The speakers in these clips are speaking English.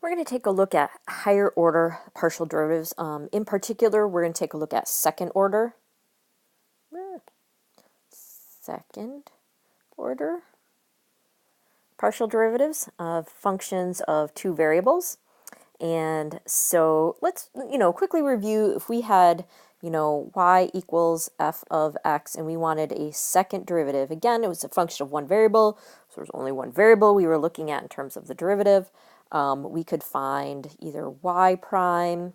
We're going to take a look at higher order partial derivatives. In particular, we're going to take a look at second order partial derivatives of functions of two variables. And so let's, quickly review if we had, y equals f of x and we wanted a second derivative. Again, it was a function of one variable, so there's only one variable we were looking at in terms of the derivative. We could find either y prime,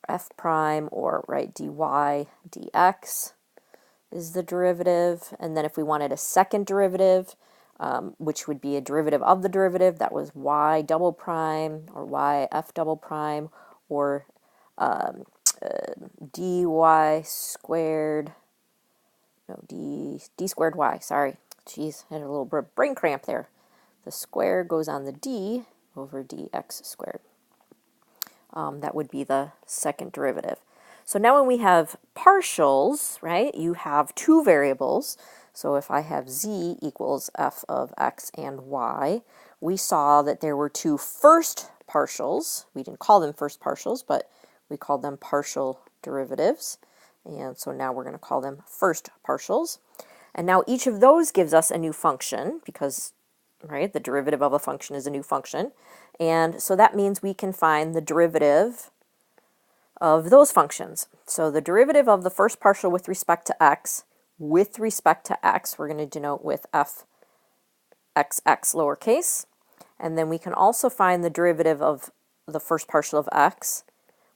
f prime, or dy dx is the derivative. And then if we wanted a second derivative, which would be a derivative of the derivative, that was y double prime or y f double prime, or dy squared, no, d squared y, sorry. Jeez, I had a little brain cramp there. The square goes on the d over dx squared. That would be the second derivative. So now when we have partials, right, you have two variables. So if I have z equals f of x and y, we saw that there were two first partials. We didn't call them first partials, but we called them partial derivatives. And so now we're going to call them first partials. And now each of those gives us a new function because, right, the derivative of a function is a new function. And so that means we can find the derivative of those functions. So the derivative of the first partial with respect to x, we're going to denote with f xx lowercase. And then we can also find the derivative of the first partial of x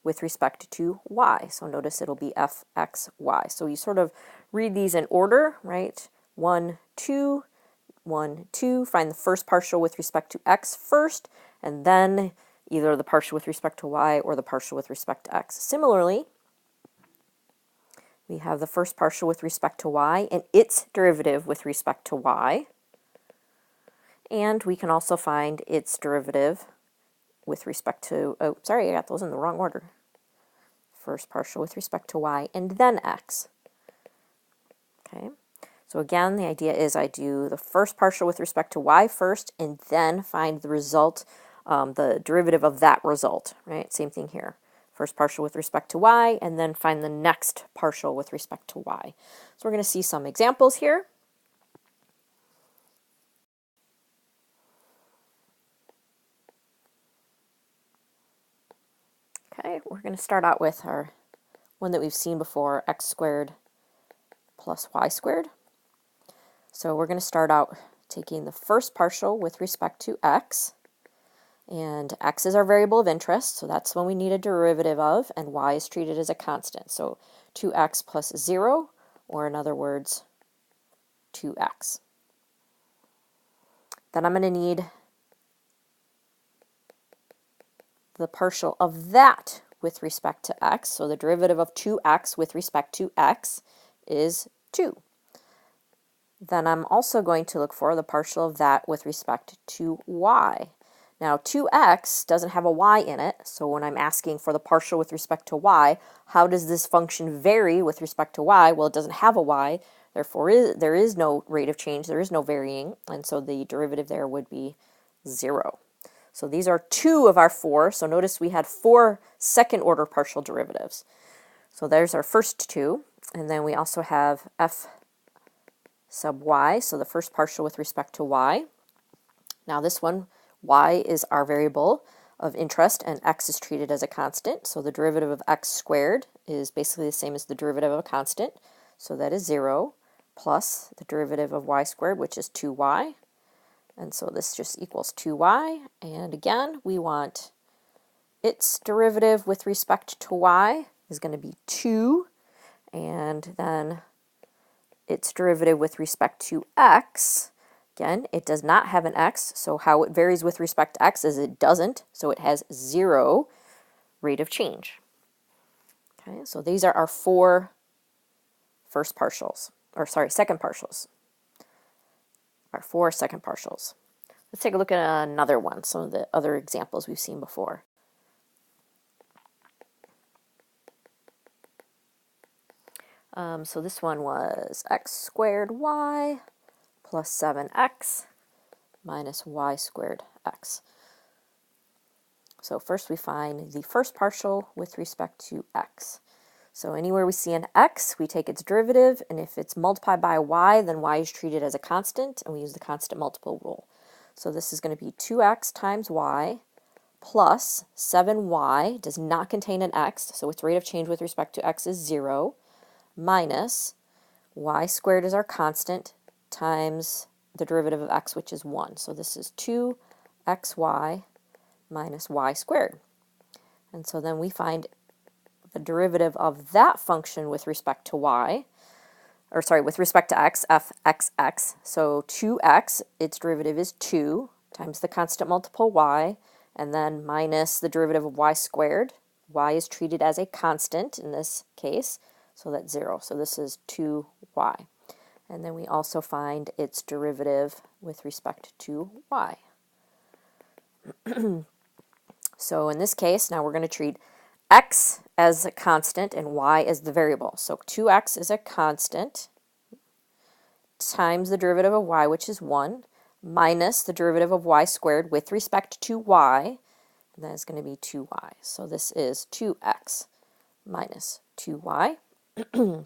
with respect to y. So notice it'll be fxy. So you sort of read these in order, right? 1, 2, 1, 2. Find the first partial with respect to x first, and then either the partial with respect to y or the partial with respect to x. Similarly, we have the first partial with respect to y and its derivative with respect to y. And we can also find its derivative with respect to, oh, sorry, I got those in the wrong order. First partial with respect to y and then x. Okay, so again, the idea is I do the first partial with respect to y first and then find the result, the derivative of that result, right? Same thing here. First partial with respect to y and then find the next partial with respect to y. So we're going to see some examples here. Okay, we're going to start out with our one that we've seen before, x squared plus y squared. So we're going to start out taking the first partial with respect to x, and x is our variable of interest, so that's when we need a derivative of, and y is treated as a constant. So 2x plus 0, or in other words, 2x. Then I'm going to need the partial of that with respect to x. So the derivative of 2x with respect to x is 2. Then I'm also going to look for the partial of that with respect to y. Now 2x doesn't have a y in it, so when I'm asking for the partial with respect to y, how does this function vary with respect to y? Well, it doesn't have a y, therefore there is no rate of change, there is no varying, and so the derivative there would be 0. So these are 2 of our 4. So notice we had 4 second order partial derivatives. So there's our first 2. And then we also have f sub y, so the first partial with respect to y. Now this one, y is our variable of interest and x is treated as a constant. So the derivative of x squared is basically the same as the derivative of a constant. So that is 0 plus the derivative of y squared, which is 2y. And so this just equals 2y, and again, we want its derivative with respect to y is going to be 2, and then its derivative with respect to x, again, it does not have an x, so how it varies with respect to x is it doesn't, so it has 0 rate of change. Okay, so these are our 4 second partials. Our 4 second partials. Let's take a look at another one, some of the other examples we've seen before. So this one was x squared y plus 7x minus y squared x. So first we find the first partial with respect to x. So anywhere we see an x, we take its derivative, and if it's multiplied by y, then y is treated as a constant, and we use the constant multiple rule. So this is going to be 2x times y plus 7y, does not contain an x, so its rate of change with respect to x is 0, minus y squared is our constant, times the derivative of x, which is 1. So this is 2xy minus y squared. And so then we find the derivative of that function with respect to y, or sorry, with respect to x, fxx. So 2x, its derivative is 2 times the constant multiple y, and then minus the derivative of y squared. Y is treated as a constant in this case, so that's 0. So this is 2y. And then we also find its derivative with respect to y. So in this case, now we're going to treat x as a constant and y as the variable. So 2x is a constant times the derivative of y, which is 1, minus the derivative of y squared with respect to y, and that is going to be 2y. So this is 2x minus 2y.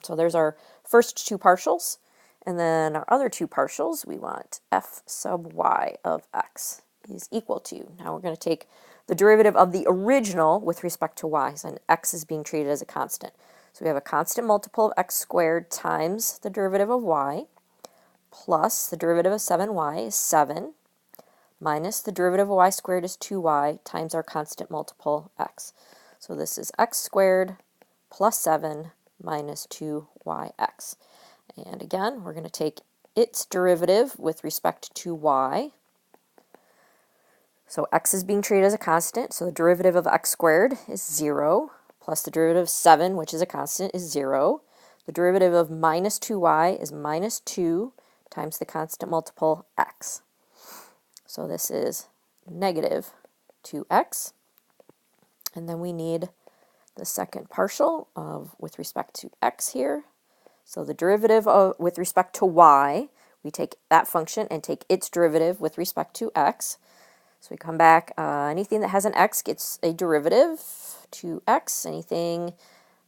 So there's our first two partials, and then our other two partials, we want f sub y of x is equal to. Now we're going to take the derivative of the original with respect to y, and x is being treated as a constant. So we have a constant multiple of x squared times the derivative of y, plus the derivative of 7y is 7, minus the derivative of y squared is 2y times our constant multiple x. So this is x squared plus 7 minus 2yx. And again, we're going to take its derivative with respect to y. So x is being treated as a constant, so the derivative of x squared is 0, plus the derivative of 7, which is a constant, is 0. The derivative of minus 2y is minus 2 times the constant multiple x. So this is negative 2x. And then we need the second partial of with respect to x here. So the derivative of, with respect to y, we take that function and take its derivative with respect to x. So we come back, anything that has an x gets a derivative, 2x, anything,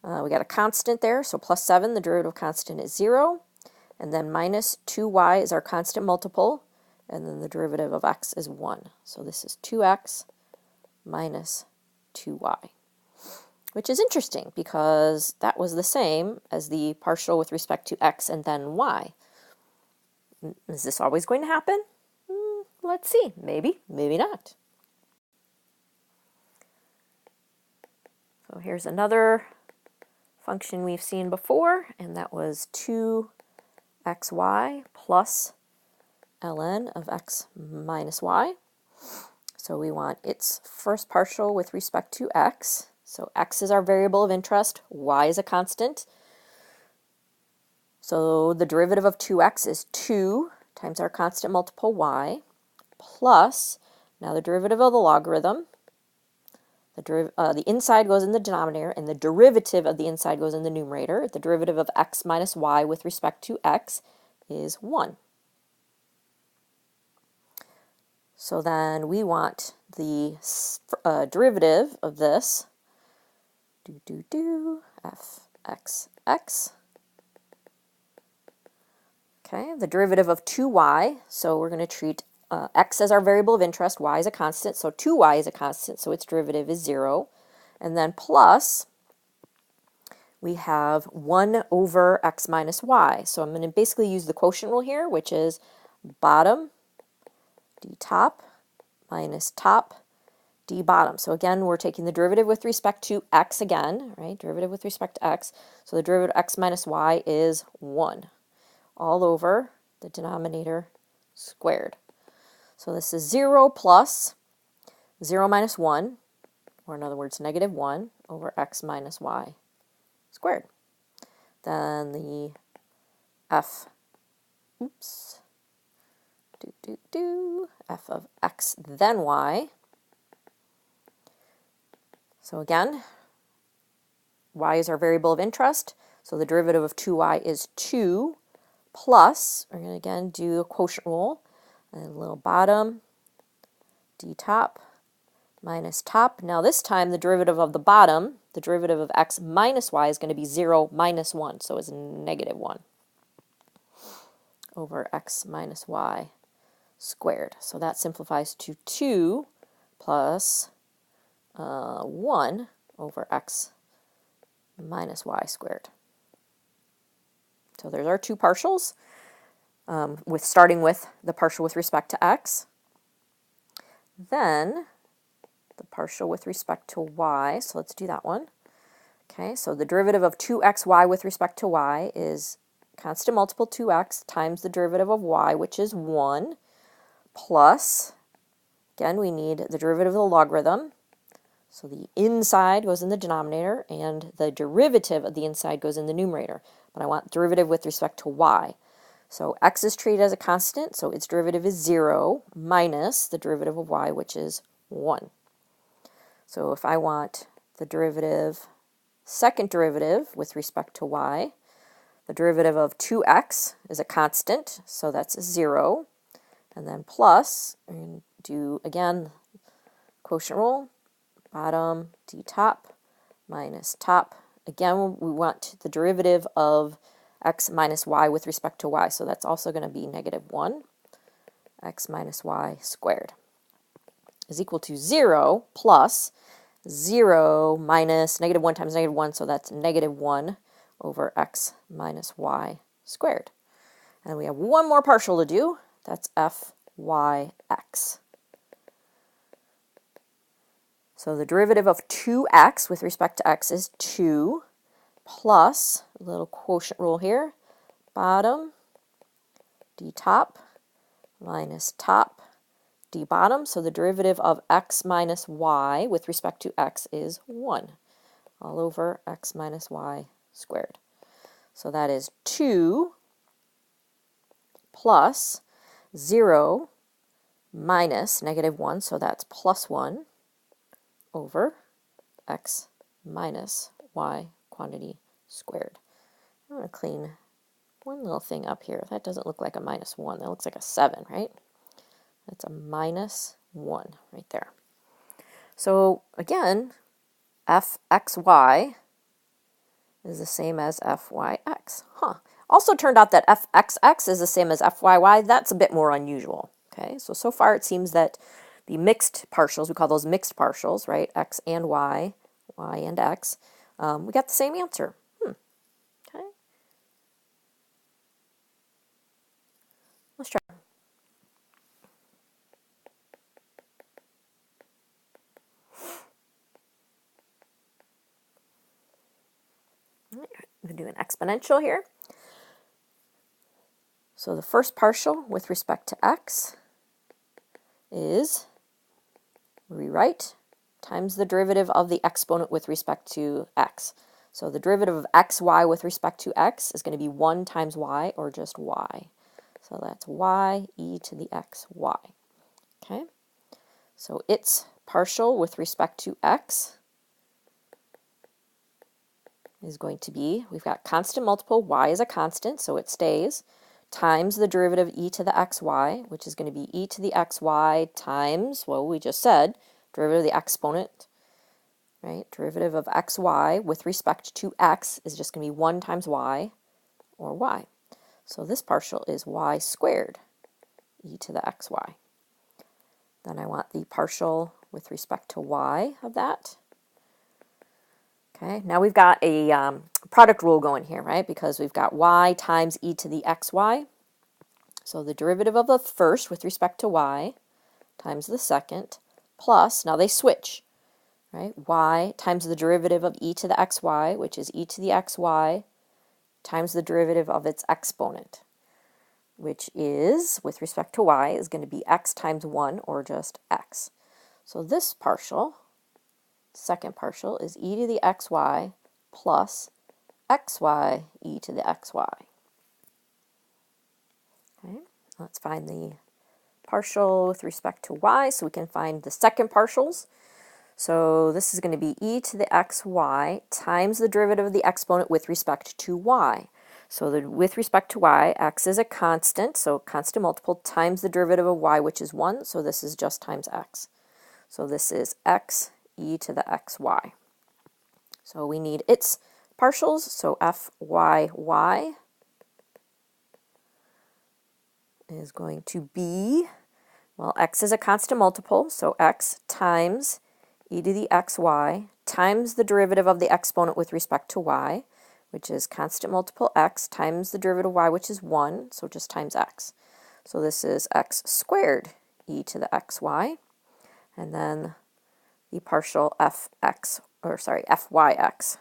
we got a constant there, so plus 7, the derivative constant is 0, and then minus 2y is our constant multiple, and then the derivative of x is 1. So this is 2x minus 2y, which is interesting because that was the same as the partial with respect to x and then y. Is this always going to happen? Let's see. Maybe, maybe not. So here's another function we've seen before, and that was 2xy plus ln of x minus y. So we want its first partial with respect to x. So x is our variable of interest, y is a constant. So the derivative of 2x is 2 times our constant multiple y, plus, now the derivative of the logarithm, the inside goes in the denominator, and the derivative of the inside goes in the numerator. The derivative of x minus y with respect to x is 1. So then we want the derivative of this, fxx. Okay, the derivative of 2y, so we're going to treat x as our variable of interest, y is a constant, so 2y is a constant, so its derivative is 0. And then plus, we have 1 over x minus y. So I'm going to basically use the quotient rule here, which is bottom d top minus top d bottom. So again, we're taking the derivative with respect to x again, right? Derivative with respect to x. So the derivative of x minus y is 1 all over the denominator squared. So this is 0 plus 0 minus 1, or in other words, negative 1 over x minus y squared. Then the f of x then y. So again, y is our variable of interest, so the derivative of 2y is 2 plus, we're going to again do a quotient rule, and a little bottom d top minus top. Now this time the derivative of the bottom, the derivative of x minus y, is going to be 0 minus 1, so it's negative 1 over x minus y squared. So that simplifies to 2 plus 1 over x minus y squared. So there's our two partials, starting with the partial with respect to x. Then the partial with respect to y, so let's do that one. Okay, so the derivative of 2xy with respect to y is constant multiple 2x times the derivative of y, which is 1, plus, again, we need the derivative of the logarithm. So the inside goes in the denominator, and the derivative of the inside goes in the numerator. But I want derivative with respect to y. So x is treated as a constant, so its derivative is 0 minus the derivative of y, which is 1. So if I want the derivative, second derivative with respect to y, the derivative of 2x is a constant, so that's 0. And then plus, we're going to do, again, quotient rule, bottom d top minus top. Again, we want the derivative of x minus y with respect to y, so that's also going to be negative 1. X minus y squared is equal to 0 plus 0 minus negative 1 times negative 1, so that's negative 1 over x minus y squared. And we have one more partial to do. That's fyx. So the derivative of 2x with respect to x is 2 plus, a little quotient rule here, bottom d top minus top d bottom. So the derivative of x minus y with respect to x is 1 all over x minus y squared. So that is 2 plus 0 minus negative 1, so that's plus 1 over x minus y quantity squared. I'm going to clean one little thing up here. That doesn't look like a minus 1. That looks like a 7, right? That's a minus 1 right there. So again, fxy is the same as fyx. Also turned out that fxx is the same as fyy. That's a bit more unusual. Okay, so far it seems that the mixed partials, we call those mixed partials, right? X and y and x, we got the same answer. Okay. Let's try. I'm going to do an exponential here. So the first partial with respect to x is, rewrite, times the derivative of the exponent with respect to x. So the derivative of xy with respect to x is going to be 1 times y, or just y. So that's y e to the xy. Okay? So its partial with respect to x is going to be, we've got constant multiple, y is a constant, so it stays, times the derivative of e to the xy, which is going to be e to the xy times, well, we just said, derivative of the exponent, right? Derivative of xy with respect to x is just going to be 1 times y, or y. So this partial is y squared, e to the xy. Then I want the partial with respect to y of that. Okay, now we've got a product rule going here, right? Because we've got y times e to the xy. So the derivative of the first with respect to y times the second plus, now they switch, right? Y times the derivative of e to the xy, which is e to the xy, times the derivative of its exponent, which is, with respect to y, is going to be x times 1, or just x. So this partial, second partial, is e to the xy plus xy e to the xy. Okay, let's find the partial with respect to y, so we can find the second partials. So this is going to be e to the xy times the derivative of the exponent with respect to y. So with respect to y, x is a constant, so constant multiple times the derivative of y, which is 1, so this is just times x. So this is x e to the xy. So we need its partials, so fyy is going to be, well, x is a constant multiple, so x times e to the xy times the derivative of the exponent with respect to y, which is constant multiple x times the derivative of y, which is 1, so just times x. So this is x squared e to the xy, and then the partial fyx, fyx.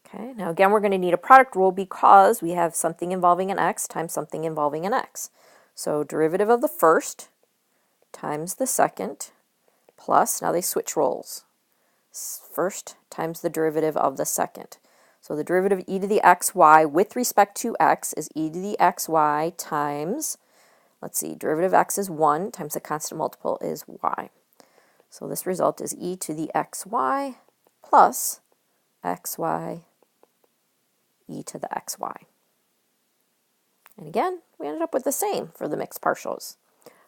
Okay, now again we're going to need a product rule because we have something involving an x times something involving an x. So derivative of the first times the second plus, now they switch roles, first times the derivative of the second. So the derivative of e to the xy with respect to x is e to the xy times, let's see, derivative of x is 1 times the constant multiple is y. So this result is e to the xy plus xy e to the xy. And again, we ended up with the same for the mixed partials.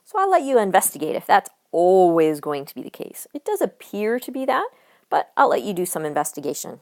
So I'll let you investigate if that's always going to be the case. It does appear to be that, but I'll let you do some investigation.